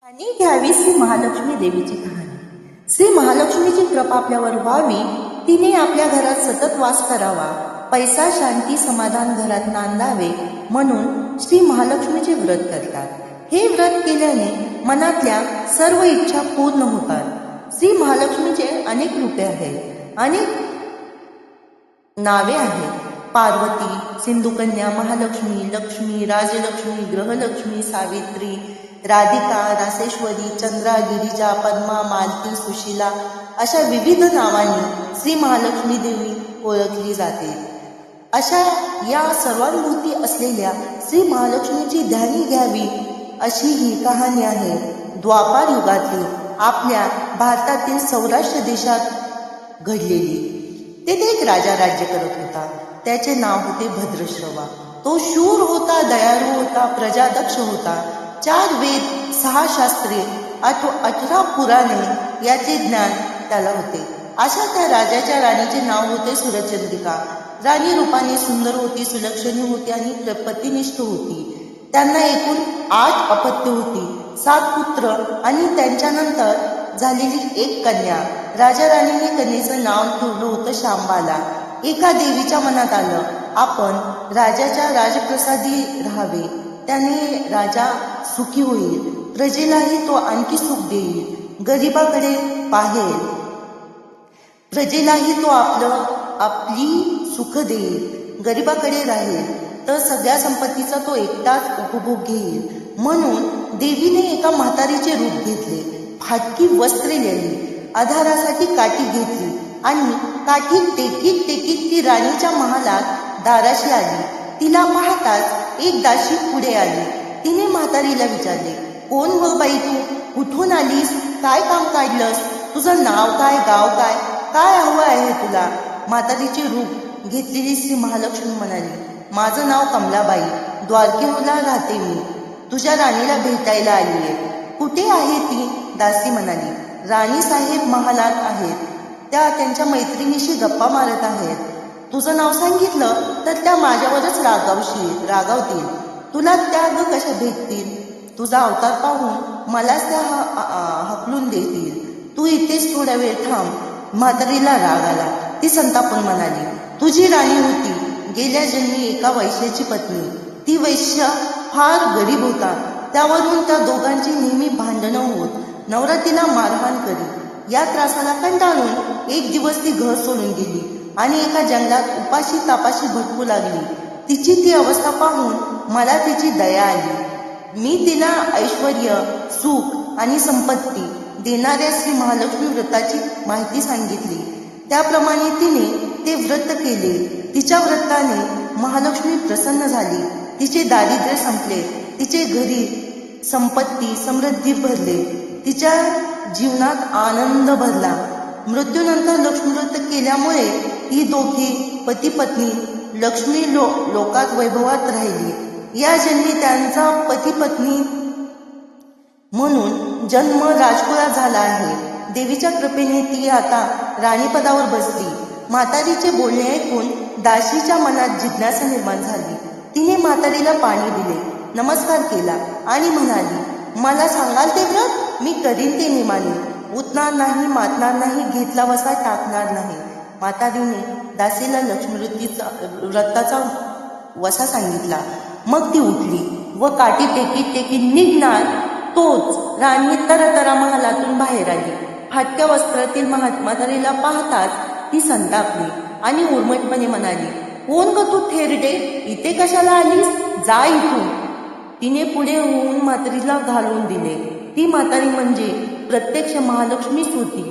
त्यांनी घ्यावी श्री महालक्ष्मी देवीची कहाणी। श्री महालक्ष्मीची कृपा आपल्यावर व्हावी, तिने आपल्या घरात सतत वास करावा, पैसा शांती समाधान घरात नांदावे म्हणून श्री महालक्ष्मीचे व्रत करतात। हे व्रत केल्याने मनातल्या सर्व इच्छा पूर्ण होतात। श्री महालक्ष्मीचे अनेक रूपे आहेत, अनेक नावे आहेत। पार्वती, सिंधुकन्या, महालक्ष्मी, लक्ष्मी, राजलक्ष्मी, ग्रहलक्ष्मी, सावित्री, राधिका, रासेश्वरी, चंद्रा, गिरिजा, पद्मा, मालती, सुशीला अशा विविध नावांनी श्री महालक्ष्मी देवी ओळखली जाते। अशा या सर्वांभूती असलेल्या श्री महालक्ष्मीची ध्यानी घ्यावी अशी ही कहाणी आहे। द्वापार युगातली आपल्या भारतातील सौराष्ट्र देशात घडलेली। तेथे एक राजा राज्य करत होता। त्याचे नाव होते भद्रश्रवा। तो शूर होता, दयाळू होता, प्रजादक्ष होता। 4 वेद, 6 शास्त्रे, 18 पुराणे याचे ज्ञान त्याला होते। अशा त्या राजाच्या राणीचे नाव होते सुरचंद्रिका। राणी रूपाने सुंदर होती, सुलक्षणी होती आणि पतिनिष्ठ होती। त्यांना एकूण 8 अपत्य होती, 7 पुत्र आणि त्यांच्यानंतर झालेली 1 कन्या। राजा राणीने कन्येचं नाव ठेवलं होतं शांबाला। एका देवीच्या मनात आलं, आपण राजाच्या राजप्रसादी राहावे, त्याने राजा सुखी होईल, प्रजेलाही तो आणखी सुख देईल, गरिबाकडे पाहेल, प्रजेलाही तो आपली सुख देईल, गरिबाकडे राहील, तर सगळ्या संपत्तीचा तो एकटाच उपभोग घेईल। म्हणून देवीने एका म्हातारीचे रूप घेतले, फाटकी वस्त्रे लिहिली, आधारासाठी काठी घेतली आणि काठी टेकीत टेकीत ती राणीच्या महालात दाराशी आली। तिला पाहताच एक दासी पुढे आली। तिने म्हातारीला विचारले, कोण व बाई तू? कुठून आलीस? काय काम काढलंस? तुझं नाव काय, गाव काय, काय हवं आहे तुला? म्हातारीचे रूप घेतलेली श्री महालक्ष्मी म्हणाली, माझं नाव कमलाबाई, द्वारकेला राहते मी, तुझ्या राणीला भेटायला आली आहे। कुठे आहे ती? दासी म्हणाली, राणी साहेब महालात आहेत, त्या त्यांच्या मैत्रिणीशी गप्पा मारत आहेत। तुझं नाव सांगितलं तर त्या माझ्यावरच रागावतील, तुला त्या ग कशा भेटतील? तुझा अवतार पाहून मलाच त्या हकलून देतील, तू इथेच थोडा वेळ थांब। म्हातारीला राग आला, ती संतापून म्हणाली, तुझी राणी होती गेल्या जन्मी एका वैश्याची पत्नी, ती वैश्य फार गरीब होता, त्यावरून त्या दोघांची नेहमी भांडणं होत, नवरा तिला मारहाण करी। या त्रासाला कंटाळून एक दिवस ती घर सोडून गेली आणि एका जंगलात उपाशी तापाशी भटकू लागली। तिची ती अवस्था पाहून मला तिची दया आली। मी तिला ऐश्वर्य, सुख आणि संपत्ती देणाऱ्या श्री महालक्ष्मी व्रताची माहिती सांगितली। त्याप्रमाणे तिने ते व्रत केले। तिच्या व्रताने महालक्ष्मी प्रसन्न झाली, तिचे दारिद्र्य संपले, तिचे घरी संपत्ती समृद्धी भरले, तिच्या जीवनात आनंद भरला। मृत्यूनंतर लक्ष्मी व्रत केल्यामुळे ही दोघी पती पत्नी लक्ष्मी लोकात वैभवात राहिली। या जन्मी त्यांचा पती पत्नी म्हणून जन्म राजकुळात झाला आहे। देवीच्या कृपेने ती आता राणीपदावर बसली। म्हातारीचे बोलणे ऐकून दासीच्या मनात जिज्ञासा निर्माण झाली। तिने म्हातारीला पाणी दिले, नमस्कार केला आणि म्हणाली, मला सांगाल ते व्रत? मी करीन ते निमाने, उठणार नाही, मातणार नाही, घेतला वसा टाकणार नाही। म्हातारीने दासीला लक्ष्मी व्रताचा वसा सांगितला। मग ती उठली व काठी टेकीत टेकीत निघणार तोच राणी तरतरा महालातून बाहेर आली। फाटक्या वस्त्रातील म्हातारीला पाहताच ती संतापली आणि उर्मटपणे म्हणाली, कोण ग तू थेरडे? इथे कशाला आलीस? जा इथून। तिने पुढे होऊन म्हातारीला घालवून दिले। ती म्हातारी म्हणजे प्रत्यक्ष महालक्ष्मीच होती,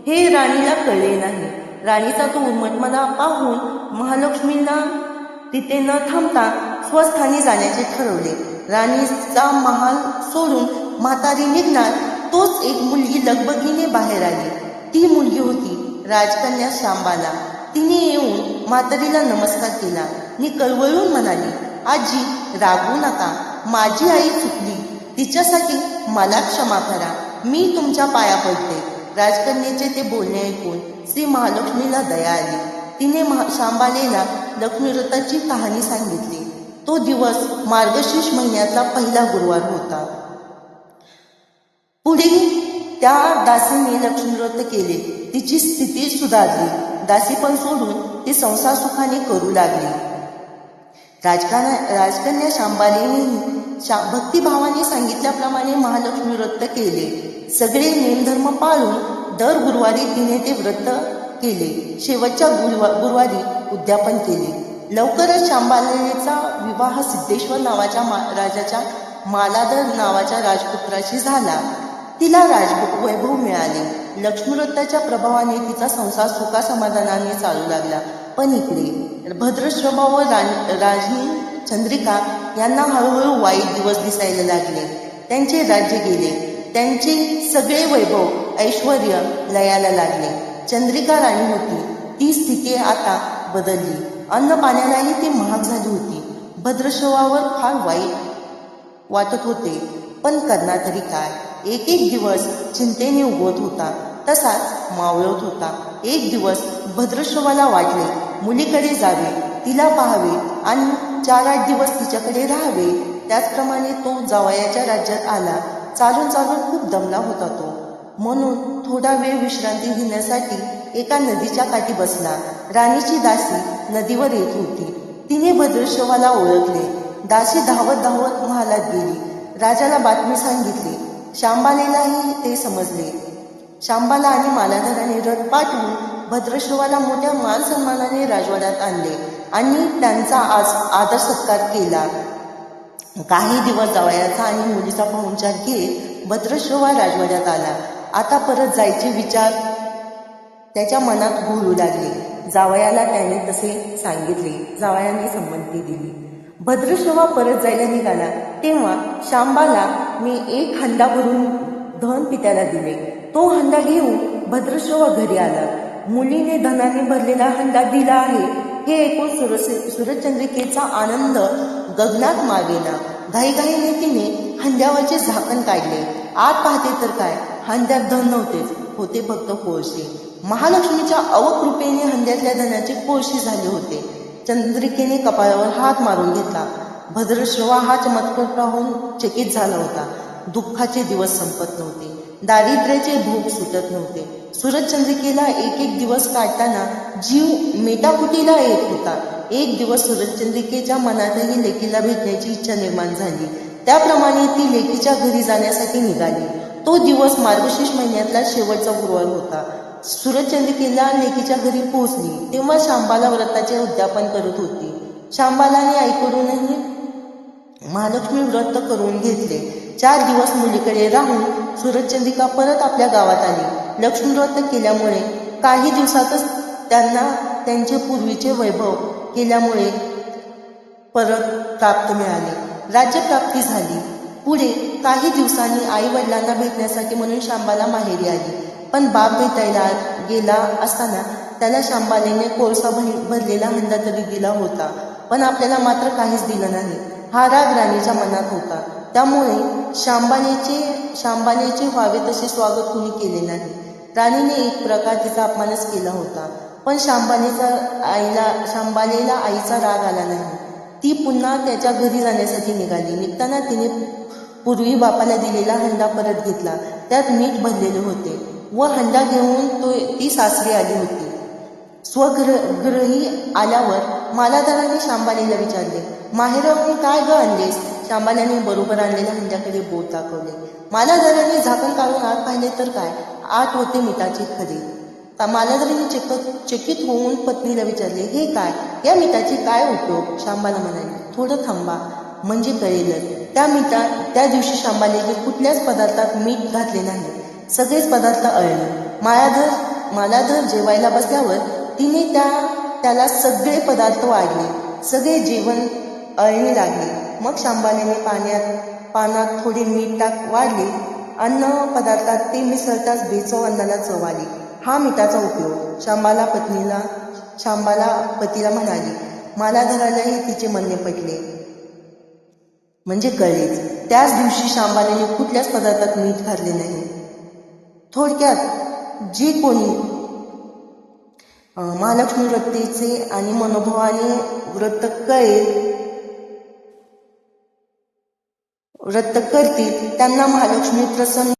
हे राणीला कळले नाही। राणीचा तो उर्मटपणा पाहून महालक्ष्मीला तिथे न थांबता स्वस्थानी जाण्याचे ठरवले। राणीचा महाल सोडून म्हातारी निघणार तोच एक मुलगी लगबगीने बाहेर आली। ती मुलगी होती राजकन्या शांबाला। तिने येऊन म्हातारीला नमस्कार केला आणि कळवळून म्हणाली, आजी रागवू नका, माझी आई चुकली, तिच्यासाठी मला क्षमा करा, मी तुमच्या पाया पडते। राजकन्येचे ते बोलणे ऐकून श्री महालक्ष्मीला दया आली। तिने शांबालेला लक्ष्मी व्रताची कहाणी सांगितली। तो दिवस मार्गशीर्ष महिन्यातला पहिला गुरुवार होता। पुढे त्या दासीने लक्ष्मी व्रत केले. तिची स्थिती सुधारली. दासी पण सोडून ती संसार सुखाने करू लागली. राजकन्या शांबालीने भक्तिभावाने सांगितल्याप्रमाणे महालक्ष्मी व्रत केले. सगळे नियमधर्म पाळून दर गुरुवारी तिने ते व्रत केले. शेवटच्या गुरुवारी उद्यापन केले. लवकरच शांबालीचा विवाह सिद्धेश्वर नावाच्या राजाच्या मालाधर नावाच्या राजपुत्राशी झाला. तिला राजवैभव मिळाले. लक्ष्मी व्रताच्या प्रभावाने तिचा संसार सुखासमाधानाने चालू लागला. पण इकडे भद्रश्रवा व राणी चंद्रिका यांना हळूहळू वाईट दिवस दिसायला लागले. त्यांचे राज्य गेले. त्यांचे सगळे वैभव ऐश्वर लयाला लागले. चंद्रिका राणी होती ती स्थिती आता बदलली. अन्न पाण्यालाही ती महाग झाली होती. भद्रश्रवावर फार वाईट वाटत होते. पण करणार तरी काय. एक एक दिवस चिंतेने उगवत होता तसाच मावळत होता. एक दिवस भद्रश्रवाला वाटले मुलीकडे जावे, तिला पाहावे आणि 4-8 दिवस तिच्याकडे राहावे. त्याचप्रमाणे तो जावयाच्या राज्यात आला. चालून चालून खूप दमला होता तो. म्हणून थोडा वेळ विश्रांती घेण्यासाठी एका नदीच्या काठी बसला. राणीची दासी नदीवर येत होती. तिने भद्रश्रवाला ओळखले. दासी धावत धावत महालात गेली. राजाला बातमी सांगितली. शांबालेलाही ते समजले. शांबाला आणि मालाधराने रथ पाठवून भद्रश्रवाला मोठ्या मान सन्मानाने राजवाड्यात आणले आणि त्यांचा आदर सत्कार केला. काही दिवस जावयाचा आणि मुलीचा पाहुणचार घेत भद्रश्रवा राजवाड्यात आला. आता परत जायचे विचार त्याच्या मनात घोळू लागले. जावयाला त्याने तसे सांगितले. जावयाने संमती दिली. भद्रश्रवा परत जायला निघाला तेव्हा शांबाला मी एक हंडा भरून धन पित्याला दिले. तो हंडा घेऊन भद्रश्रवा घरी आला. मुलीने धनाने भरलेला हंडा दिला आहे हे ऐकून सूरजचंद्रिकेचा आनंद गगनात मावेना. घाईघाईने तिने हंड्यावरचे झाकण काढले. आत पाहते तर काय, हंड्यात धन नव्हतेच, होते फक्त कोळसे. महालक्ष्मीच्या अवकृपेने हंड्यातल्या धनाचे कोळसे झाले होते. चंद्रिकेने कपाळावर हात मारून घेतला. भद्रश्रवा हा चमत्कार पाहून चकित झाला होता. दुःखाचे दिवस संपत नव्हते. दारिद्र्याचे भोग सुटत नव्हते. सूरजचंद्रिकेला एक एक दिवस काढताना जीव मेटाकुटीला येत होता. एक दिवस सूरजचंद्रिकेच्या मनातही लेकीला भेटण्याची इच्छा निर्माण झाली. त्याप्रमाणे ती लेकीच्या घरी जाण्यासाठी निघाली. तो दिवस मार्गशीर्ष महिन्यातला शेवटचा गुरुवार होता. सूरजचंद्रिकेला लेकीच्या घरी पोहोचली तेव्हा शांबाला व्रताचे उद्यापन करत होती. शांबालाने ऐकूनही महालक्ष्मी व्रत करून घेतले. 4 दिवस मुलीकडे राहून सूरजचंद्रिका परत आपल्या गावात आली. लक्ष्मी व्रत केल्यामुळे काही दिवसातच त्यांना त्यांचे पूर्वीचे वैभव केल्यामुळे परत प्राप्त मिळाले. राज्यप्राप्ती झाली. पुढे काही दिवसांनी आई वडिलांना भेटण्यासाठी म्हणून शांबाला माहेरी आली. पण बाप भेटायला गेला असताना त्याला शांबालेने कोळसा भरलेला हंडा तरी दिला होता. पण आपल्याला मात्र काहीच दिलं नाही. हा राग राणीच्या मनात होता. त्यामुळे शांबालेचे व्हावे तसे स्वागत कुणी केले नाही. राणीने एक प्रकार तिचा अपमानच केला होता. पण शांबालेला आईचा राग आला नाही. ती पुन्हा त्याच्या घरी जाण्यासाठी निघाली. निघताना तिने पूर्वी बापाला दिलेला हंडा परत घेतला. त्यात मीठ भरलेले होते व हंडा घेऊन ती सासरी आली होती. स्वगृही आल्यावर मालाधराने शांबालेला विचारले, माहेराहून काय ग आणलेस? शांबाल्याने बरोबर आणलेल्या हंड्याकडे बोट दाखवले. मालाधराने झाकण काढून आत पाहिले तर काय, आत होते मिठाचे खडे. मालाधराने चकित होऊन पत्नीला विचारले, हे काय? या मिठाचे काय उपयोग? शांबाला म्हणाली, थोडं थांबा म्हणजे कळेलच. त्या दिवशी शांबालेने कुठल्याच पदार्थात मीठ घातले नाही. सगळेच पदार्थ अळले. मालाधर जेवायला बसल्यावर तिने त्याला सगळे पदार्थ वाढले. सगळे जेवण अळणे लागले. मग शांबालेने पानात थोडे मीठ वाढले. अन्न पदार्थात ते मिसळताच बेचव अन्नाला चव आली. हा मिठाचा उपयोग. शांबाला पतीला म्हणाली. मालाधरालाही तिचे म्हणणे पटले म्हणजे कळलेच. त्याच दिवशी शांबालेने कुठल्याच पदार्थात मीठ घातले नाही. थोडक्यात जे कोणी महालक्ष्मी व्रताचे आणि मनोभावाने व्रत करतील त्यांना महालक्ष्मी प्रसन्न